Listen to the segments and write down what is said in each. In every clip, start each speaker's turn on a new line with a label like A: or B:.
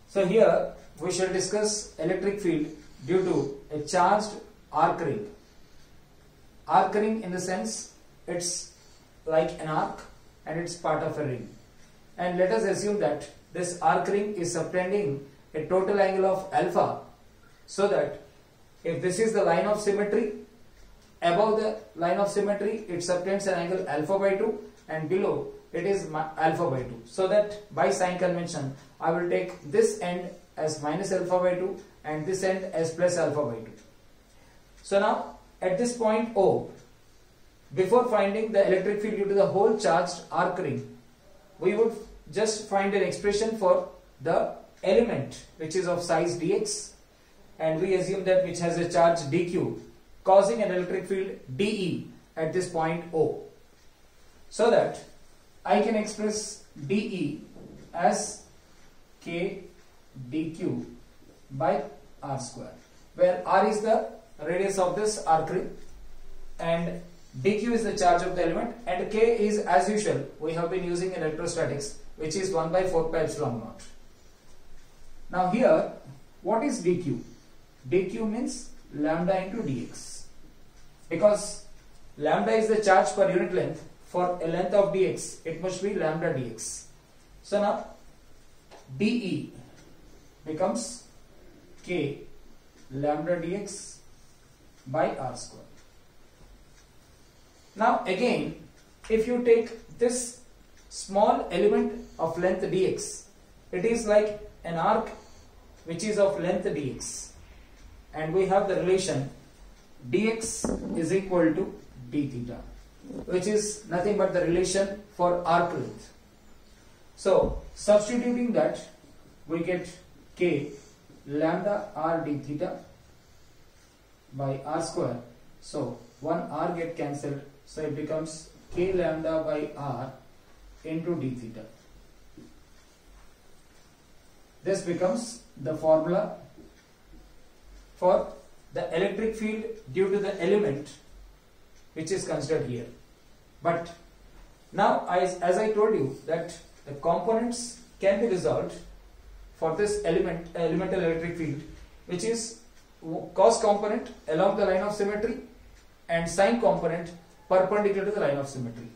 A: So here we shall discuss electric field due to a charged arc ring. Arc ring in the sense it's like an arc and it's part of a ring. And let us assume that this arc ring is subtending a total angle of alpha, so that if this is the line of symmetry, above the line of symmetry it subtends an angle alpha by 2 and below it is alpha by 2. So that by sign convention I will take this end as minus alpha by 2 and this end as plus alpha by 2. So now at this point O, before finding the electric field due to the whole charged arc ring, we would just find an expression for the element which is of size dx, and we assume that which has a charge dq causing an electric field dE at this point O. So that I can express dE as k dq by r square, where r is the radius of this arc ring and dq is the charge of the element, and k is, as usual, we have been using in electrostatics, which is 1 by 4 pi epsilon naught. Now here, what is dq? dq means lambda into dx, because lambda is the charge per unit length. For a length of dx, it must be lambda dx. So now dE becomes k lambda dx by r square. Now again, if you take this small element of length dx, it is like an arc which is of length dx, and we have the relation dx is equal to d theta, which is nothing but the relation for arc length. So substituting that, we get k lambda r d theta by r square. So one r get cancelled, so it becomes k lambda by r into d theta. This becomes the formula for the electric field due to the element which is considered here. But now as I told you that the components can be resolved for this elemental electric field, which is cos component along the line of symmetry and sine component perpendicular to the line of symmetry.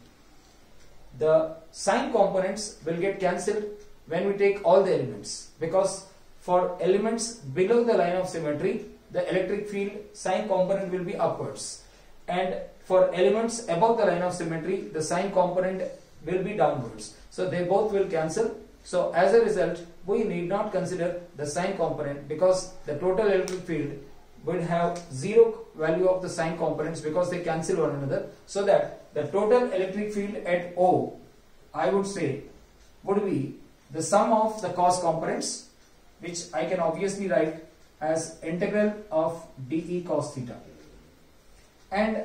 A: The sine components will get cancelled when we take all the elements, because for elements below the line of symmetry, the electric field sine component will be upwards, and for elements above the line of symmetry, the sine component will be downwards. So they both will cancel. So as a result, we need not consider the sine component, because the total electric field would have zero value of the sine components because they cancel one another. So that the total electric field at O, I would say, would be the sum of the cos components, which I can obviously write as integral of dE cos theta. And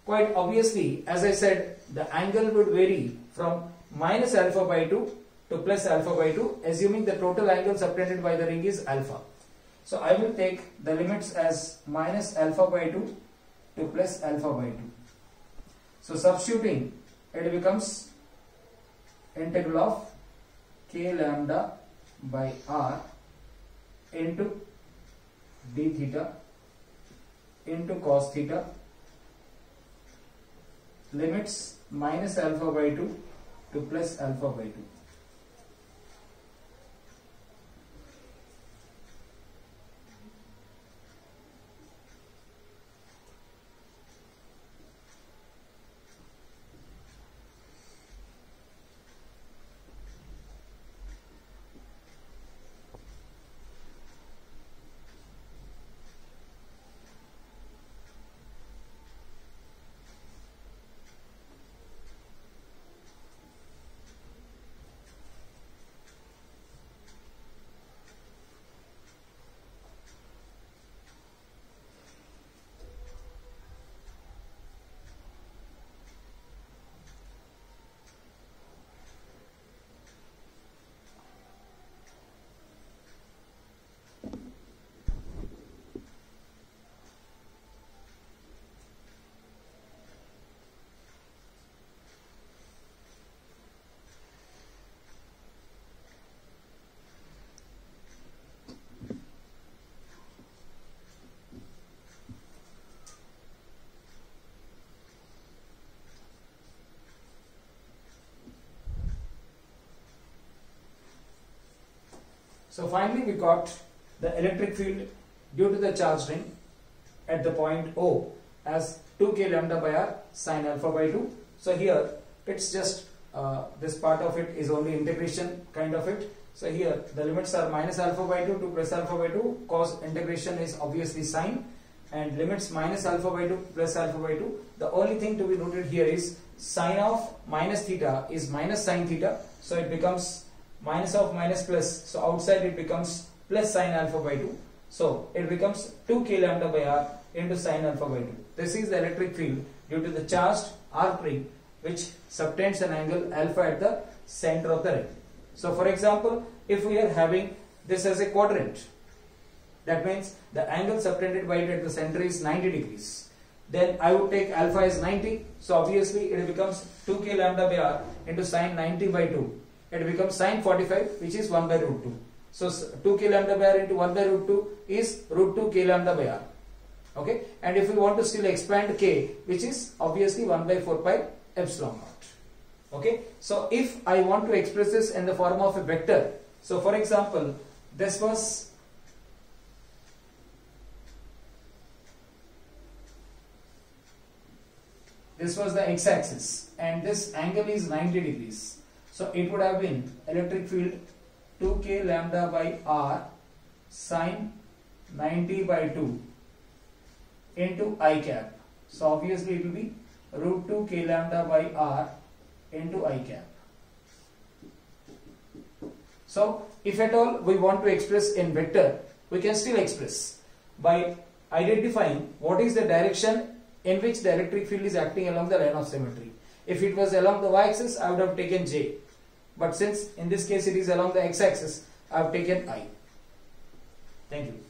A: quite obviously, as I said, the angle would vary from minus alpha by 2 to plus alpha by 2, assuming the total angle subtended by the ring is alpha. So I will take the limits as minus alpha by 2 to plus alpha by 2. So substituting, it becomes integral of k lambda by r into d theta into cos theta, limits minus alpha by 2 to plus alpha by 2. So finally we got the electric field due to the charge ring at the point O as 2k lambda by r sine alpha by 2. So here it's just this part of it is only integration kind of it. So here the limits are minus alpha by 2 to plus alpha by 2, cos integration is obviously sine, and limits minus alpha by 2 plus alpha by 2. The only thing to be noted here is sine of minus theta is minus sine theta, so it becomes minus of minus plus, so outside it becomes plus sine alpha by 2. So it becomes 2k lambda by r into sine alpha by 2. This is the electric field due to the charged arc ring which subtends an angle alpha at the center of the ring. So for example, if we are having this as a quadrant, that means the angle subtended by it at the center is 90 degrees. Then I would take alpha as 90, so obviously it becomes 2k lambda by r into sine 90 by 2. It becomes sine 45, which is 1 by root 2. So 2k lambda by r into 1 by root 2 is root 2 k lambda by r. Okay, and if we want to still expand k, which is obviously 1 by 4 pi epsilon naught. Okay, so if I want to express this in the form of a vector, so for example, this was the x-axis and this angle is 90 degrees. So it would have been electric field 2k lambda by r sine 90 by 2 into I cap. So obviously it will be root 2 k lambda by r into I cap. So if at all we want to express in vector, we can still express by identifying what is the direction in which the electric field is acting along the line of symmetry. If it was along the y-axis, I would have taken j, but since in this case it is along the x-axis, I have taken I. Thank you.